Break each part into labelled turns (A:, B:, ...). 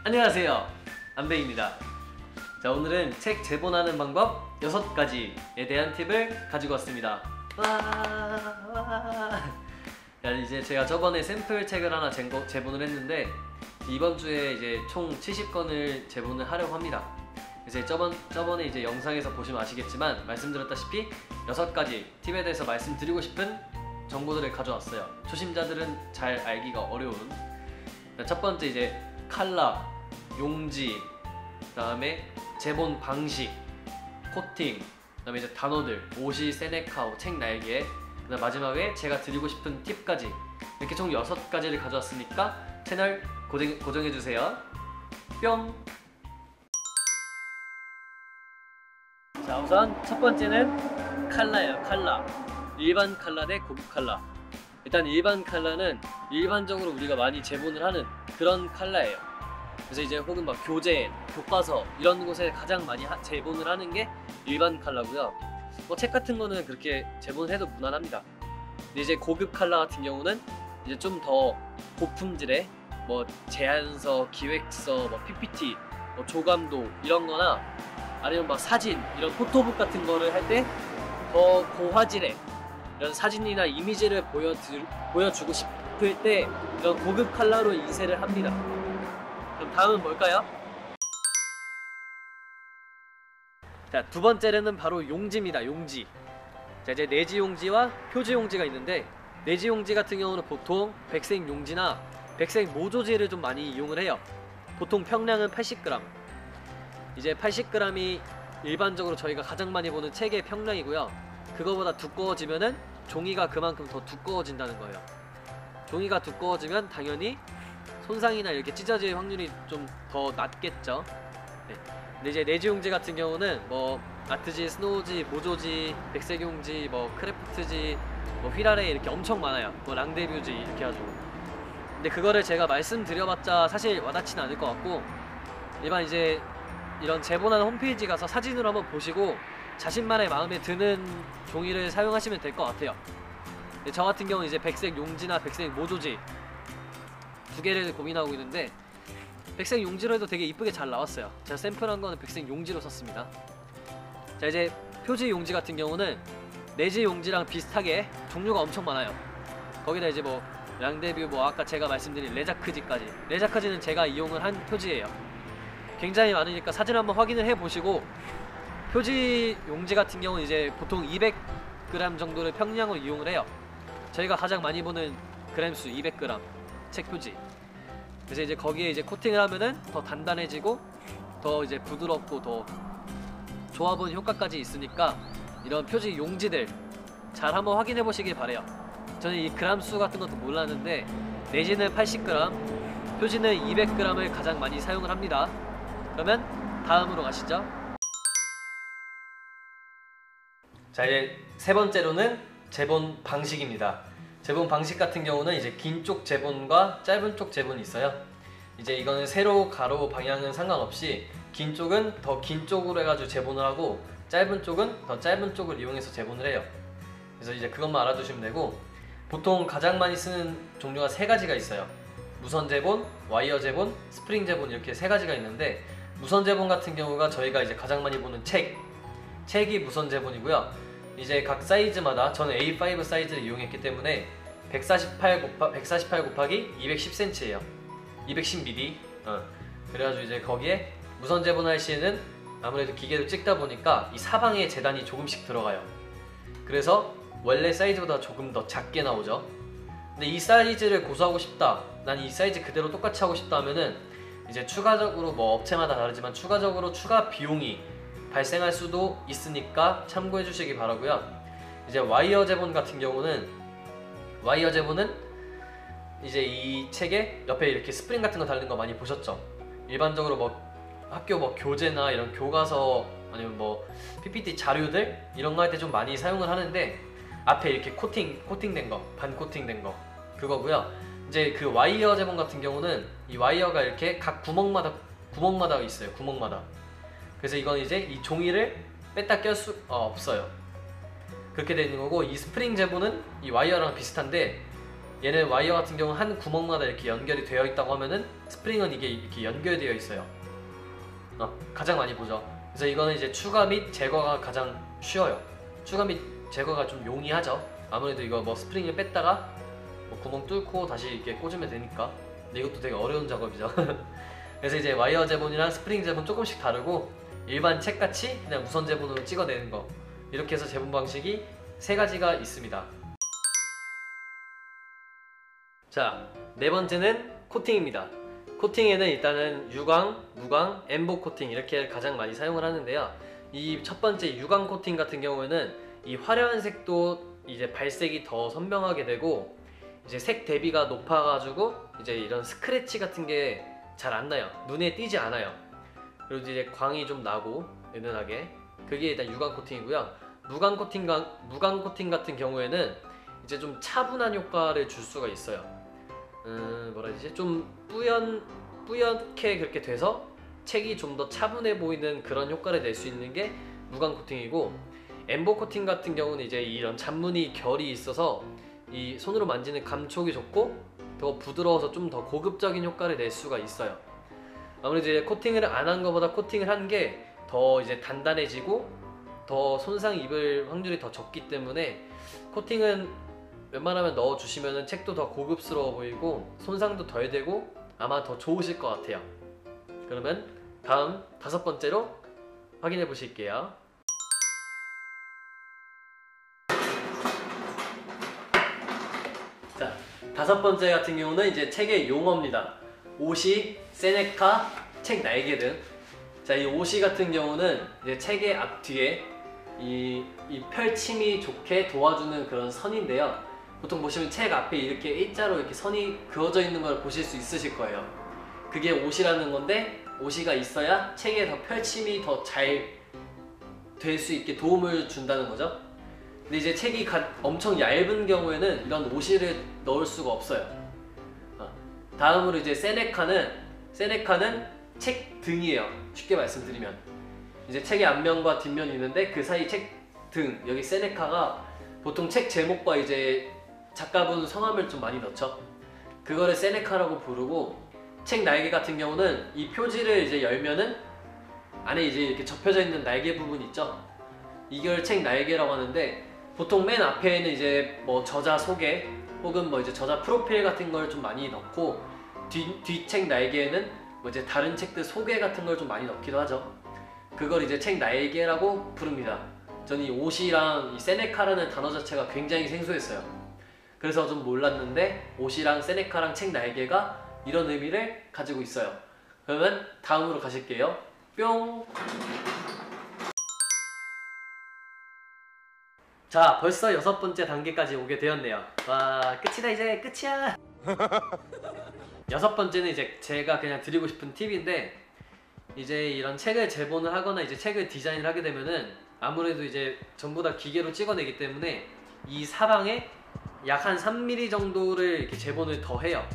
A: 안녕하세요, 안배입니다. 자, 오늘은 책 제본하는 방법 6가지에 대한 팁을 가지고 왔습니다. 야, 이제 제가 저번에 샘플 책을 하나 제본을 했는데 이번 주에 이제 총 70권을 제본을 하려고 합니다. 그래서 저번에 이제 영상에서 보시면 아시겠지만 말씀드렸다시피 6가지 팁에 대해서 말씀드리고 싶은 정보들을 가져왔어요. 초심자들은 잘 알기가 어려운. 첫 번째 이제 칼라, 용지, 그 다음에 제본 방식, 코팅, 그 다음에 이제 단어들, 오시, 세네카오, 책 날개, 그 다음 마지막에 제가 드리고 싶은 팁까지, 이렇게 총 6가지를 가져왔으니까 채널 고정해주세요. 뿅! 자, 우선 첫 번째는 칼라예요. 칼라. 일반 칼라 대 고급 칼라. 일단 일반 칼라는 일반적으로 우리가 많이 제본을 하는 그런 칼라예요. 그래서 이제 혹은 막 교재, 교과서 이런 곳에 가장 많이 제본을 하는 게 일반 칼라고요. 뭐 책 같은 거는 그렇게 제본을 해도 무난합니다. 근데 이제 고급 칼라 같은 경우는 이제 좀 더 고품질의 뭐 제안서, 기획서, 뭐 PPT, 뭐 조감도 이런 거나 아니면 막 사진, 이런 포토북 같은 거를 할 때 더 고화질의 이런 사진이나 이미지를 보여주고 싶을 때 이런 고급 칼라로 인쇄를 합니다. 그럼 다음은 뭘까요? 자, 두 번째는 바로 용지입니다. 용지. 자, 이제 내지 용지와 표지 용지가 있는데, 내지 용지 같은 경우는 보통 백색 용지나 백색 모조지를 좀 많이 이용을 해요. 보통 평량은 80g. 이제 80g이 일반적으로 저희가 가장 많이 보는 책의 평량이고요. 그거보다 두꺼워지면은 종이가 그만큼 더 두꺼워진다는 거예요. 종이가 두꺼워지면 당연히 손상이나 이렇게 찢어질 확률이 좀 더 낮겠죠. 네. 근데 이제 내지 용지 같은 경우는 뭐 아트지, 스노우지, 모조지, 백색 용지, 뭐 크래프트지, 뭐 휘라레 이렇게 엄청 많아요. 뭐 랑데뷰지 이렇게 해가지고. 근데 그거를 제가 말씀드려봤자 사실 와닿지는 않을 것 같고, 일반 이제 이런 제본하는 홈페이지 가서 사진으로 한번 보시고 자신만의 마음에 드는 종이를 사용하시면 될 것 같아요. 근데 저 같은 경우는 이제 백색 용지나 백색 모조지 두 개를 고민하고 있는데, 백색 용지로 해도 되게 이쁘게 잘 나왔어요. 제가 샘플한 거는 백색 용지로 썼습니다. 자, 이제 표지 용지 같은 경우는 내지 용지랑 비슷하게 종류가 엄청 많아요. 거기다 이제 뭐 랑데뷰, 뭐 아까 제가 말씀드린 레자크지까지. 레자크지는 제가 이용을 한 표지예요. 굉장히 많으니까 사진 한번 확인을 해보시고, 표지 용지 같은 경우는 이제 보통 200g 정도를 평량으로 이용을 해요. 저희가 가장 많이 보는 그램수 200g 책 표지. 그래서 이제 거기에 이제 코팅을 하면은 더 단단해지고 더 이제 부드럽고 더 좋아 보이는 효과까지 있으니까 이런 표지 용지들 잘 한번 확인해 보시길 바래요. 저는 이 그램수 같은 것도 몰랐는데 내지는 80g, 표지는 200g을 가장 많이 사용을 합니다. 그러면 다음으로 가시죠. 자, 이제 세 번째로는 제본 방식입니다. 제본 방식 같은 경우는 이제 긴 쪽 제본과 짧은 쪽 제본이 있어요. 이제 이거는 세로, 가로, 방향은 상관없이 긴 쪽은 더 긴 쪽으로 해가지고 제본을 하고, 짧은 쪽은 더 짧은 쪽을 이용해서 제본을 해요. 그래서 이제 그것만 알아두시면 되고, 보통 가장 많이 쓰는 종류가 3가지가 있어요. 무선 제본, 와이어 제본, 스프링 제본, 이렇게 3가지가 있는데, 무선 제본 같은 경우가 저희가 이제 가장 많이 보는 책이 무선 제본이고요. 이제 각 사이즈마다, 저는 A5 사이즈를 이용했기 때문에 148 곱하기 210cm예요 210mm. 그래가지고 이제 거기에 무선 제본할 시에는 아무래도 기계로 찍다 보니까 이 사방에 재단이 조금씩 들어가요. 그래서 원래 사이즈보다 조금 더 작게 나오죠. 근데 이 사이즈를 고수하고 싶다, 난 이 사이즈 그대로 똑같이 하고 싶다 하면은 이제 추가적으로, 뭐 업체마다 다르지만 추가적으로 추가 비용이 발생할 수도 있으니까 참고해 주시기 바라고요. 이제 와이어 제본 같은 경우는, 와이어 제본은 이제 이 책에 옆에 이렇게 스프링 같은 거 달린 거 많이 보셨죠? 일반적으로 뭐 학교 뭐 교재나 이런 교과서 아니면 뭐 PPT 자료들 이런 거 할 때 좀 많이 사용을 하는데, 앞에 이렇게 코팅된 거, 반 코팅된 거, 그거고요. 이제 그 와이어 제본 같은 경우는 이 와이어가 이렇게 각 구멍마다 있어요. 구멍마다. 그래서 이건 이제 이 종이를 뺐다 낄 수 없어요. 그렇게 되어 있는 거고, 이 스프링 제본은 이 와이어랑 비슷한데 얘는 와이어 같은 경우는 한 구멍마다 이렇게 연결이 되어 있다고 하면은 스프링은 이게 이렇게 연결되어 있어요. 가장 많이 보죠. 그래서 이거는 이제 추가 및 제거가 가장 쉬워요. 추가 및 제거가 좀 용이하죠. 아무래도 이거 뭐 스프링을 뺐다가 뭐 구멍 뚫고 다시 이렇게 꽂으면 되니까. 근데 이것도 되게 어려운 작업이죠. 그래서 이제 와이어 제본이랑 스프링 제본 조금씩 다르고, 일반 책같이 그냥 무선 제본으로 찍어내는 거, 이렇게 해서 제본 방식이 세 가지가 있습니다. 자, 네 번째는 코팅입니다. 코팅에는 일단은 유광, 무광, 엠보 코팅 이렇게 가장 많이 사용을 하는데요. 이 첫 번째 유광 코팅 같은 경우에는 이 화려한 색도 이제 발색이 더 선명하게 되고, 이제 색 대비가 높아가지고 이제 이런 스크래치 같은 게 잘 안 나요. 눈에 띄지 않아요. 그리고 이제 광이 좀 나고 은은하게, 그게 일단 유광 코팅이고요. 무광 코팅 같은 경우에는 이제 좀 차분한 효과를 줄 수가 있어요. 뭐라 해야 되지? 좀 뿌옇게 그렇게 돼서 책이 좀 더 차분해 보이는 그런 효과를 낼 수 있는 게 무광 코팅이고, 엠보 코팅 같은 경우는 이제 이런 잔무늬 결이 있어서 이 손으로 만지는 감촉이 좋고 더 부드러워서 좀 더 고급적인 효과를 낼 수가 있어요. 아무래도 이제 코팅을 안 한 것보다 코팅을 한 게 더 이제 단단해지고 더 손상 입을 확률이 더 적기 때문에, 코팅은 웬만하면 넣어주시면 책도 더 고급스러워 보이고 손상도 덜 되고 아마 더 좋으실 것 같아요. 그러면 다음 다섯 번째로 확인해 보실게요. 자, 다섯 번째 같은 경우는 이제 책의 용어입니다. 오시, 세네카, 책 날개 등. 자, 이 오시 같은 경우는 이제 책의 앞뒤에 이 펼침이 좋게 도와주는 그런 선인데요. 보통 보시면 책 앞에 이렇게 일자로 이렇게 선이 그어져 있는 걸 보실 수 있으실 거예요. 그게 오시라는 건데, 오시가 있어야 책에 더 펼침이 더 잘 될 수 있게 도움을 준다는 거죠. 근데 이제 책이 엄청 얇은 경우에는 이런 오시를 넣을 수가 없어요. 다음으로 이제 세네카는 책 등이에요. 쉽게 말씀드리면 이제 책의 앞면과 뒷면이 있는데 그 사이 책 등, 여기 세네카가 보통 책 제목과 이제 작가분 성함을 좀 많이 넣죠. 그거를 세네카라고 부르고, 책 날개 같은 경우는 이 표지를 이제 열면은 안에 이제 이렇게 접혀져 있는 날개 부분 있죠. 이걸 책 날개라고 하는데, 보통 맨 앞에는 이제 뭐 저자 소개 혹은 뭐 이제 저자 프로필 같은 걸 좀 많이 넣고, 뒷책 날개에는 뭐 이제 다른 책들 소개 같은 걸 좀 많이 넣기도 하죠. 그걸 이제 책 날개라고 부릅니다. 저는 이 오시랑 이 세네카라는 단어 자체가 굉장히 생소했어요. 그래서 좀 몰랐는데 오시랑 세네카랑 책 날개가 이런 의미를 가지고 있어요. 그러면 다음으로 가실게요. 뿅! 자, 벌써 여섯 번째 단계까지 오게 되었네요. 와, 끝이다. 이제 끝이야. 여섯 번째는 이제 제가 그냥 드리고 싶은 팁인데, 이제 이런 책을 제본을 하거나 이제 책을 디자인을 하게 되면은 아무래도 이제 전부 다 기계로 찍어내기 때문에 이 사방에 약 한 3mm 정도를 이렇게 제본을 더 해요.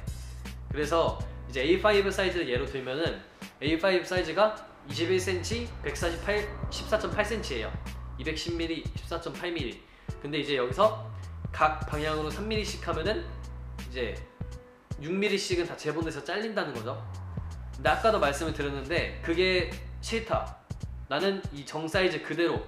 A: 그래서 이제 A5 사이즈를 예로 들면은 A5 사이즈가 21cm, 14.8cm예요. 210mm, 14.8mm. 근데 이제 여기서 각 방향으로 3mm씩 하면은 이제 6mm씩은 다 제본에서 잘린다는 거죠. 근데 아까도 말씀을 드렸는데 그게 싫다. 나는 이 정 사이즈 그대로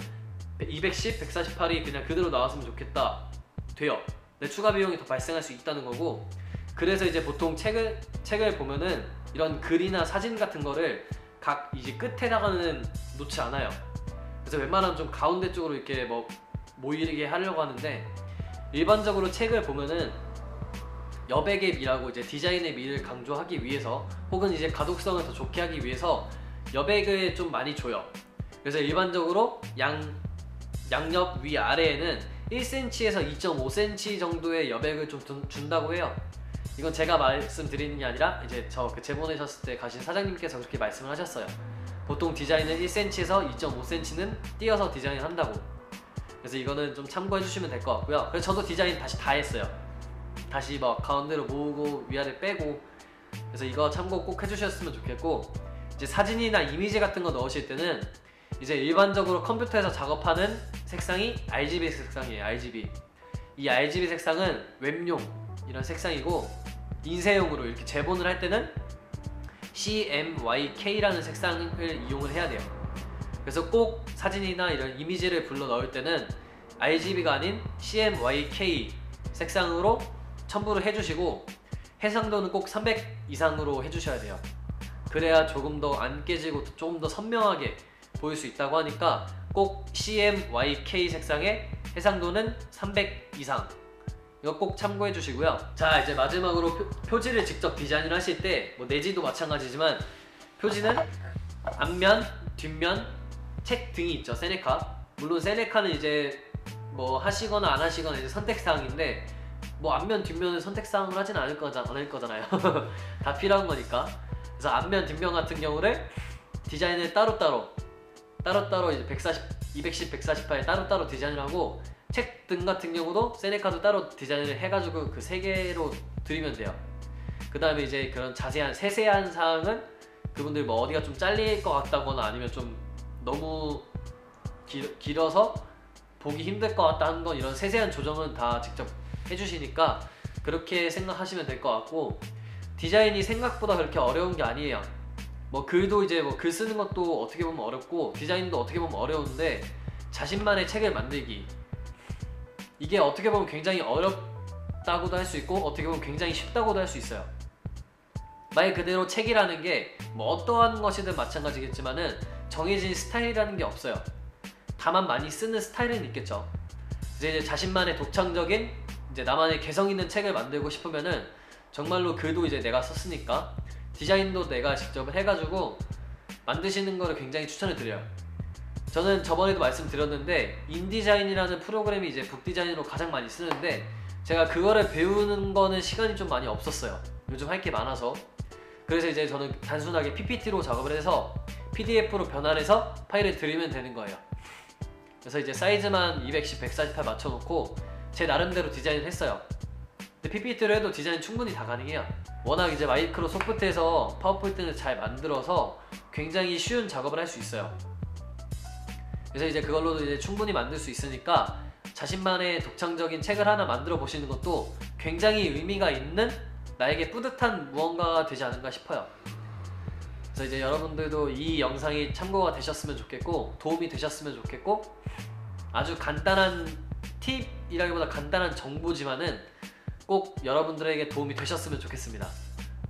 A: 210, 148이 그냥 그대로 나왔으면 좋겠다. 돼요. 근데 추가 비용이 더 발생할 수 있다는 거고, 그래서 이제 보통 책을 보면은 이런 글이나 사진 같은 거를 각 이제 끝에다가는 놓지 않아요. 그래서 웬만하면 좀 가운데 쪽으로 이렇게 뭐 모이게 하려고 하는데, 일반적으로 책을 보면은 여백의 미라고 이제 디자인의 미를 강조하기 위해서 혹은 이제 가독성을 더 좋게 하기 위해서 여백을 좀 많이 줘요. 그래서 일반적으로 양옆 위아래에는 1cm에서 2.5cm 정도의 여백을 좀 준다고 해요. 이건 제가 말씀드리는 게 아니라 이제 저 그 제보내셨을 때 가신 사장님께서 그렇게 말씀을 하셨어요. 보통 디자인은 1cm에서 2.5cm는 띄어서 디자인을 한다고. 그래서 이거는 좀 참고해 주시면 될 것 같고요. 그래서 저도 디자인 다시 다 했어요. 다시 막 가운데로 모으고 위아래 빼고. 그래서 이거 참고 꼭 해주셨으면 좋겠고, 이제 사진이나 이미지 같은 거 넣으실 때는 이제 일반적으로 컴퓨터에서 작업하는 색상이 RGB 색상이에요. RGB. 이 RGB 색상은 웹용, 이런 색상이고, 인쇄용으로 이렇게 제본을 할 때는 CMYK라는 색상을 이용을 해야 돼요. 그래서 꼭 사진이나 이런 이미지를 불러 넣을 때는 RGB가 아닌 CMYK 색상으로 첨부를 해주시고, 해상도는 꼭 300 이상으로 해주셔야 돼요. 그래야 조금 더 안 깨지고 조금 더 선명하게 보일 수 있다고 하니까 꼭 CMYK 색상의 해상도는 300 이상, 이거 꼭 참고해 주시고요. 자, 이제 마지막으로 표지를 직접 디자인을 하실 때, 뭐 내지도 마찬가지지만 표지는 앞면, 뒷면, 책 등이 있죠. 세네카. 물론 세네카는 이제 뭐 하시거나 안 하시거나 이제 선택사항인데, 뭐 앞면, 뒷면을 선택사항으로 하진 않을 거잖아요. 다 필요한 거니까. 그래서 앞면, 뒷면 같은 경우를 디자인을 따로따로 이제 140, 210, 148에 따로따로 디자인을 하고, 책 등 같은 경우도 세네카도 따로 디자인을 해가지고 그 세 개로 드리면 돼요. 그 다음에 이제 그런 자세한 세세한 사항은 그분들 뭐 어디가 좀 잘릴 것 같다거나 아니면 좀 너무 길어서 보기 힘들 것 같다 하는 건, 이런 세세한 조정은 다 직접 해주시니까 그렇게 생각하시면 될 것 같고, 디자인이 생각보다 그렇게 어려운 게 아니에요. 뭐 글도 이제 뭐 글 쓰는 것도 어떻게 보면 어렵고 디자인도 어떻게 보면 어려운데, 자신만의 책을 만들기, 이게 어떻게 보면 굉장히 어렵다고도 할 수 있고 어떻게 보면 굉장히 쉽다고도 할 수 있어요. 말 그대로 책이라는 게 뭐 어떠한 것이든 마찬가지겠지만은 정해진 스타일이라는 게 없어요. 다만 많이 쓰는 스타일은 있겠죠. 이제 자신만의 독창적인, 이제 나만의 개성 있는 책을 만들고 싶으면은 정말로 글도 이제 내가 썼으니까 디자인도 내가 직접 해가지고 만드시는 거를 굉장히 추천을 드려요. 저는 저번에도 말씀드렸는데 인디자인이라는 프로그램이 이제 북디자인으로 가장 많이 쓰는데, 제가 그거를 배우는 거는 시간이 좀 많이 없었어요. 요즘 할 게 많아서. 그래서 이제 저는 단순하게 PPT로 작업을 해서 PDF로 변환해서 파일을 드리면 되는 거예요. 그래서 이제 사이즈만 210, 148 맞춰놓고 제 나름대로 디자인을 했어요. 근데 PPT로 해도 디자인 충분히 다 가능해요. 워낙 이제 마이크로소프트에서 파워포인트를 잘 만들어서 굉장히 쉬운 작업을 할 수 있어요. 그래서 이제 그걸로도 이제 충분히 만들 수 있으니까 자신만의 독창적인 책을 하나 만들어 보시는 것도 굉장히 의미가 있는, 나에게 뿌듯한 무언가가 되지 않을까 싶어요. 그래서 이제 여러분들도 이 영상이 참고가 되셨으면 좋겠고 도움이 되셨으면 좋겠고, 아주 간단한 팁이라기보다 간단한 정보지만은 꼭 여러분들에게 도움이 되셨으면 좋겠습니다.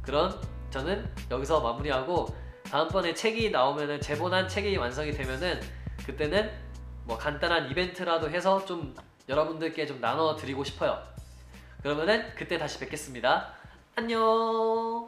A: 그럼 저는 여기서 마무리하고, 다음번에 책이 나오면은, 제본한 책이 완성이 되면은 그때는 뭐 간단한 이벤트라도 해서 좀 여러분들께 좀 나눠 드리고 싶어요. 그러면은 그때 다시 뵙겠습니다. 안녕.